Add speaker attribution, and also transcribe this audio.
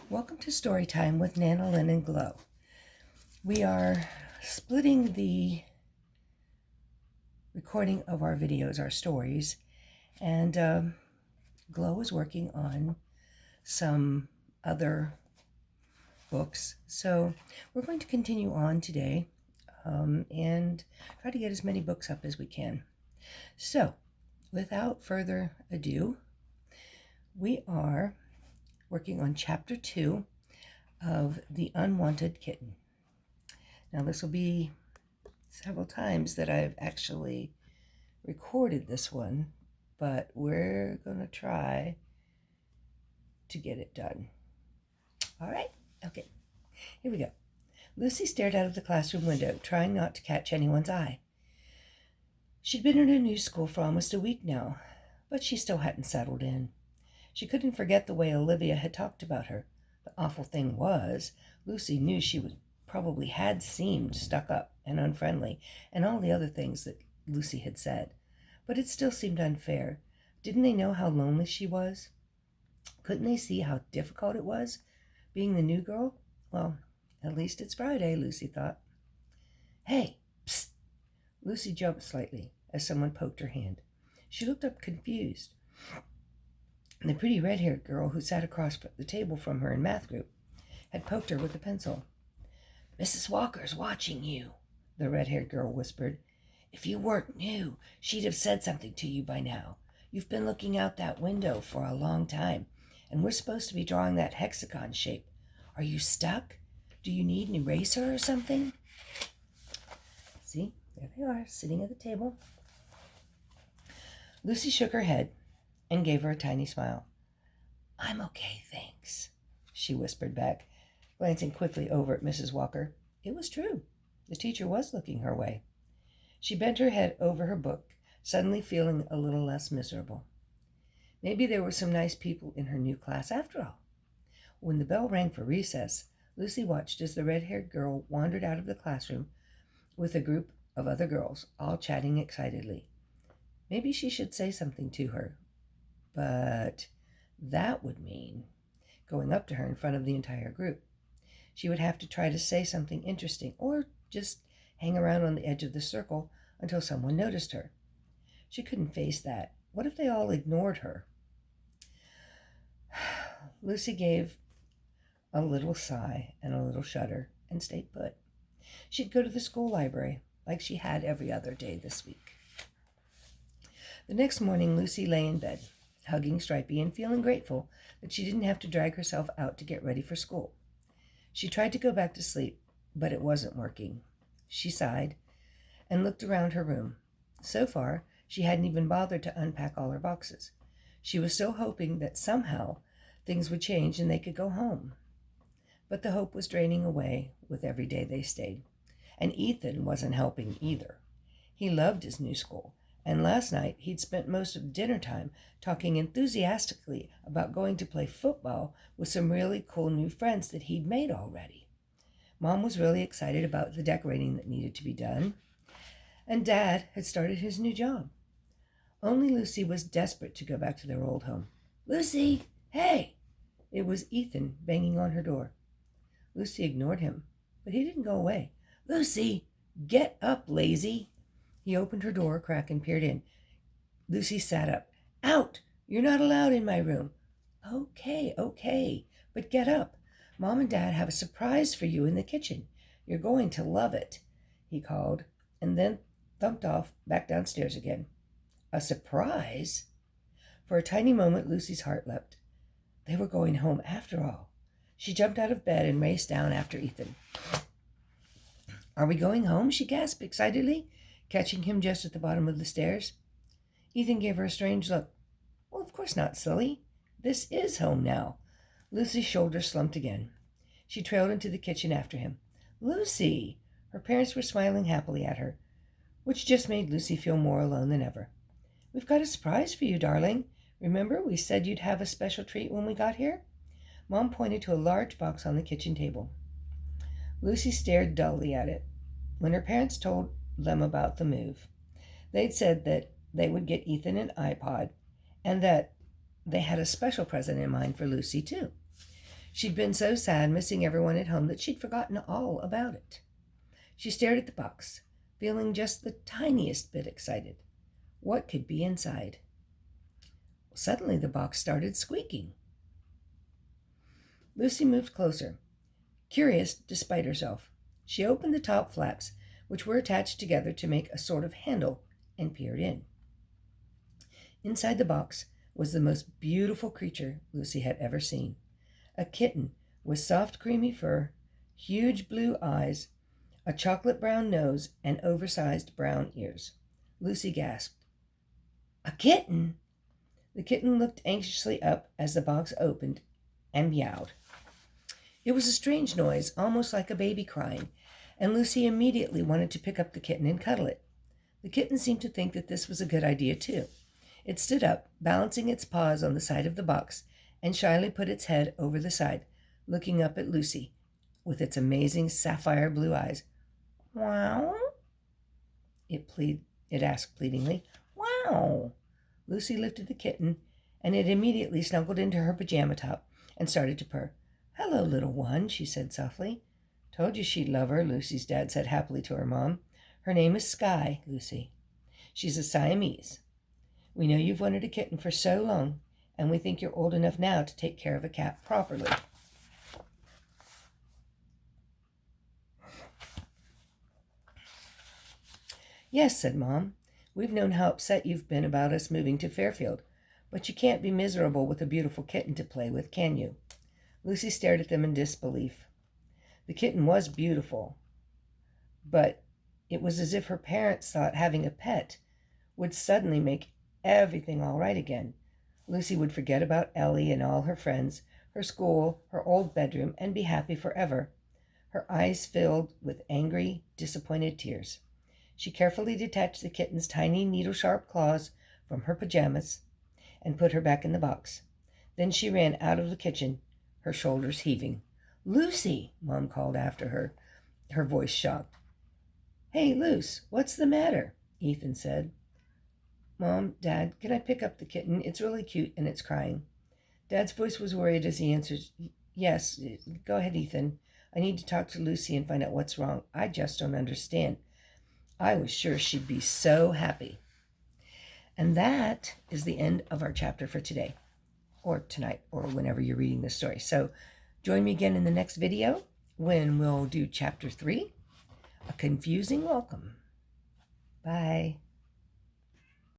Speaker 1: Welcome to Storytime with Nana Lynn and Glow. We are splitting the recording of our videos, our stories, and Glow is working on some other books. So we're going to continue on today and try to get as many books up as we can. So without further ado, we are working on Chapter 2 of The Unwanted Kitten. Now this will be several times that I've actually recorded this one, but we're going to try to get it done. All right, okay, here we go. Lucy stared out of the classroom window, trying not to catch anyone's eye. She'd been in her new school for almost a week now, but she still hadn't settled in. She couldn't forget the way Olivia had talked about her. The awful thing was, Lucy knew she probably had seemed stuck up and unfriendly, and all the other things that Lucy had said. But it still seemed unfair. Didn't they know how lonely she was? Couldn't they see how difficult it was, being the new girl? Well, at least it's Friday, Lucy thought. Hey, psst! Lucy jumped slightly as someone poked her hand. She looked up confused. The pretty red-haired girl who sat across the table from her in math group had poked her with a pencil. "Mrs. Walker's watching you," the red-haired girl whispered. "If you weren't new, she'd have said something to you by now. You've been looking out that window for a long time, and we're supposed to be drawing that hexagon shape. Are you stuck? Do you need an eraser or something?" See, there they are, sitting at the table. Lucy shook her head and gave her a tiny smile. "I'm okay, thanks," she whispered back, glancing quickly over at Mrs. Walker. It was true. The teacher was looking her way. She bent her head over her book, suddenly feeling a little less miserable. Maybe there were some nice people in her new class after all. When the bell rang for recess, Lucy watched as the red-haired girl wandered out of the classroom with a group of other girls, all chatting excitedly. Maybe she should say something to her, but that would mean going up to her in front of the entire group. She would have to try to say something interesting, or just hang around on the edge of the circle until someone noticed her. She couldn't face that. What if they all ignored her? Lucy gave a little sigh and a little shudder and stayed put. She'd go to the school library like she had every other day this week. The next morning, Lucy lay in bed, hugging Stripey and feeling grateful that she didn't have to drag herself out to get ready for school. She tried to go back to sleep, but it wasn't working. She sighed and looked around her room. So far, she hadn't even bothered to unpack all her boxes. She was still hoping that somehow things would change and they could go home. But the hope was draining away with every day they stayed. And Ethan wasn't helping either. He loved his new school, and last night he'd spent most of dinner time talking enthusiastically about going to play football with some really cool new friends that he'd made already. Mom was really excited about the decorating that needed to be done, and Dad had started his new job. Only Lucy was desperate to go back to their old home. "Lucy, hey!" It was Ethan banging on her door. Lucy ignored him, but he didn't go away. "Lucy, get up, lazy!" He opened her door a crack and peered in. Lucy sat up. "Out! You're not allowed in my room." Okay, but get up. Mom and Dad have a surprise for you in the kitchen. You're going to love it," he called, and then thumped off back downstairs again. A surprise? For a tiny moment, Lucy's heart leapt. They were going home after all. She jumped out of bed and raced down after Ethan. "Are we going home?" she gasped excitedly, catching him just at the bottom of the stairs. Ethan gave her a strange look. "Well, of course not, silly. This is home now." Lucy's shoulders slumped again. She trailed into the kitchen after him. "Lucy!" Her parents were smiling happily at her, which just made Lucy feel more alone than ever. "We've got a surprise for you, darling. Remember we said you'd have a special treat when we got here?" Mom pointed to a large box on the kitchen table. Lucy stared dully at it. When her parents told them about the move, they'd said that they would get Ethan an iPod and that they had a special present in mind for Lucy, too. She'd been so sad missing everyone at home that she'd forgotten all about it. She stared at the box, feeling just the tiniest bit excited. What could be inside? Suddenly the box started squeaking. Lucy moved closer, curious despite herself. She opened the top flaps, which were attached together to make a sort of handle, and peered in. Inside the box was the most beautiful creature Lucy had ever seen. A kitten with soft, creamy fur, huge blue eyes, a chocolate brown nose, and oversized brown ears. Lucy gasped. "A kitten?" The kitten looked anxiously up as the box opened and meowed. It was a strange noise, almost like a baby crying, and Lucy immediately wanted to pick up the kitten and cuddle it. The kitten seemed to think that this was a good idea, too. It stood up, balancing its paws on the side of the box, and shyly put its head over the side, looking up at Lucy with its amazing sapphire blue eyes. "Wow?" It asked pleadingly. "Wow!" Lucy lifted the kitten, and it immediately snuggled into her pajama top and started to purr. "Hello, little one," she said softly. "Told you she'd love her," Lucy's dad said happily to her mom. "Her name is Sky, Lucy. She's a Siamese. We know you've wanted a kitten for so long, and we think you're old enough now to take care of a cat properly." "Yes," said Mom. "We've known how upset you've been about us moving to Fairfield, but you can't be miserable with a beautiful kitten to play with, can you?" Lucy stared at them in disbelief. The kitten was beautiful, but it was as if her parents thought having a pet would suddenly make everything all right again. Lucy would forget about Ellie and all her friends, her school, her old bedroom, and be happy forever. Her eyes filled with angry, disappointed tears. She carefully detached the kitten's tiny, needle-sharp claws from her pajamas and put her back in the box. Then she ran out of the kitchen, her shoulders heaving. "Lucy!" Mom called after her, her voice shocked. "Hey, Luce, what's the matter?" Ethan said. "Mom, Dad, can I pick up the kitten? It's really cute and it's crying." Dad's voice was worried as he answered, "Yes, go ahead, Ethan. I need to talk to Lucy and find out what's wrong. I just don't understand. I was sure she'd be so happy." And that is the end of our chapter for today, or tonight, or whenever you're reading this story. So join me again in the next video when we'll do chapter 3, A Confusing Welcome. Bye.